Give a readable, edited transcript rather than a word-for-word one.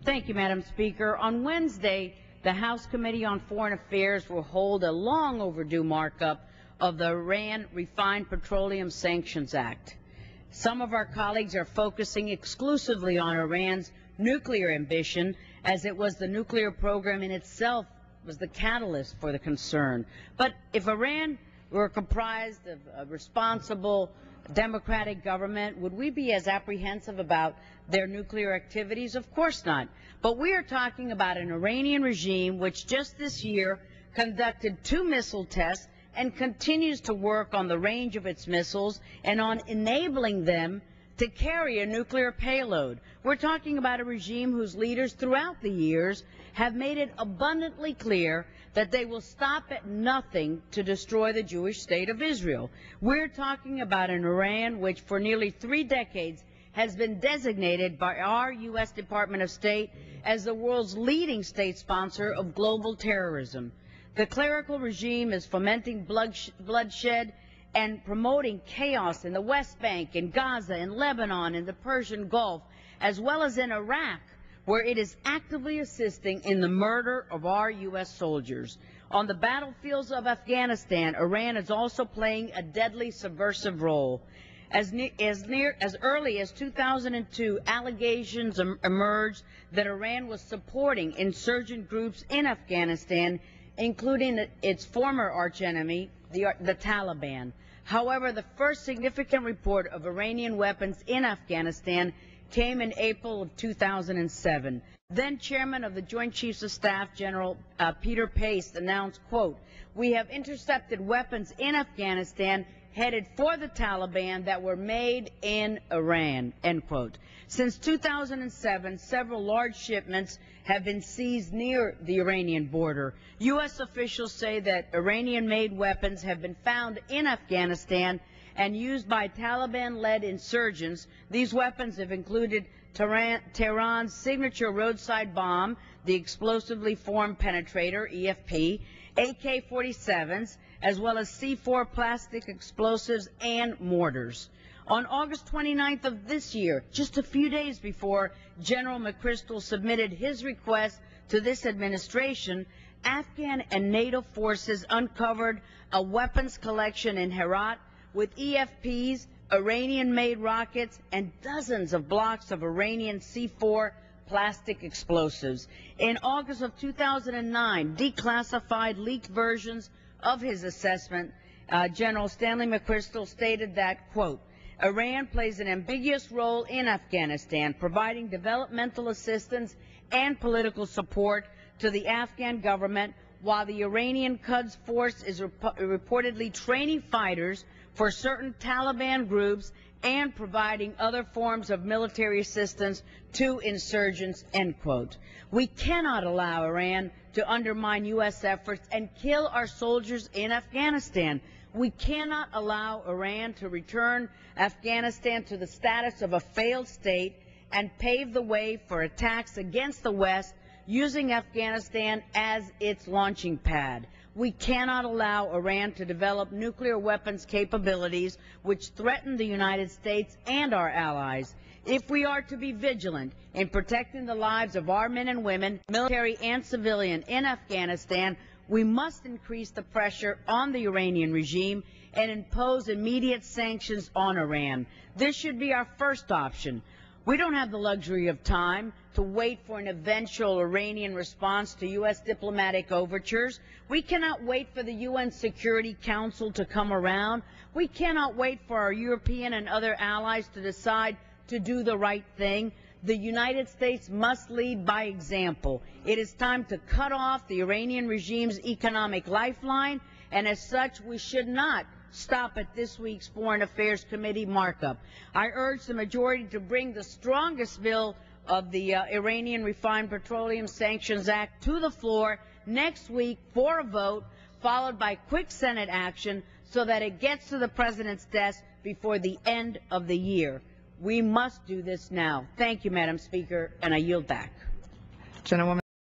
Thank you, Madam Speaker. On Wednesday, the House Committee on Foreign Affairs will hold a long overdue markup of the Iran Refined Petroleum Sanctions Act. Some of our colleagues are focusing exclusively on Iran's nuclear ambition, as it was the nuclear program in itself was the catalyst for the concern. But if Iran were comprised of a responsible democratic government, would we be as apprehensive about their nuclear activities? Of course not. But we are talking about an Iranian regime which just this year conducted 2 missile tests and continues to work on the range of its missiles and on enabling them to carry a nuclear payload. We're talking about a regime whose leaders throughout the years have made it abundantly clear that they will stop at nothing to destroy the Jewish state of Israel. We're talking about an Iran which for nearly 3 decades has been designated by our U.S. Department of State as the world's leading state sponsor of global terrorism. The clerical regime is fomenting bloodshed and promoting chaos in the West Bank, in Gaza, in Lebanon, in the Persian Gulf, as well as in Iraq, where it is actively assisting in the murder of our U.S. soldiers. On the battlefields of Afghanistan, Iran is also playing a deadly subversive role. As early as 2002, allegations emerged that Iran was supporting insurgent groups in Afghanistan, including its former archenemy, the Taliban. However, the first significant report of Iranian weapons in Afghanistan came in April of 2007. Then Chairman of the Joint Chiefs of Staff, General Peter Pace, announced, quote, "We have intercepted weapons in Afghanistan headed for the Taliban that were made in Iran," end quote. Since 2007, several large shipments have been seized near the Iranian border. U.S. officials say that Iranian-made weapons have been found in Afghanistan and used by Taliban-led insurgents. These weapons have included Tehran's signature roadside bomb, the explosively formed penetrator, EFP, AK-47s, as well as C4 plastic explosives and mortars. On August 29th of this year, just a few days before General McChrystal submitted his request to this administration, Afghan and NATO forces uncovered a weapons collection in Herat with EFPs, Iranian-made rockets, and dozens of blocks of Iranian C4 plastic explosives. In August of 2009, declassified leaked versions of his assessment, General Stanley McChrystal stated that, quote, "Iran plays an ambiguous role in Afghanistan, providing developmental assistance and political support to the Afghan government, while the Iranian Quds Force is reportedly training fighters for certain Taliban groups and providing other forms of military assistance to insurgents," end quote. We cannot allow Iran to undermine U.S. efforts and kill our soldiers in Afghanistan. We cannot allow Iran to return Afghanistan to the status of a failed state and pave the way for attacks against the West using Afghanistan as its launching pad. We cannot allow Iran to develop nuclear weapons capabilities which threaten the United States and our allies. If we are to be vigilant in protecting the lives of our men and women, military and civilian, in Afghanistan, we must increase the pressure on the Iranian regime and impose immediate sanctions on Iran. This should be our first option. We don't have the luxury of time to wait for an eventual Iranian response to U.S. diplomatic overtures. We cannot wait for the UN Security Council to come around. We cannot wait for our European and other allies to decide to do the right thing. The United States must lead by example. It is time to cut off the Iranian regime's economic lifeline, and as such, we should not stop at this week's Foreign Affairs Committee markup. I urge the majority to bring the strongest bill of the Iranian Refined Petroleum Sanctions Act to the floor next week for a vote, followed by quick Senate action so that it gets to the President's desk before the end of the year. We must do this now. Thank you, Madam Speaker, and I yield back. Gentlewoman.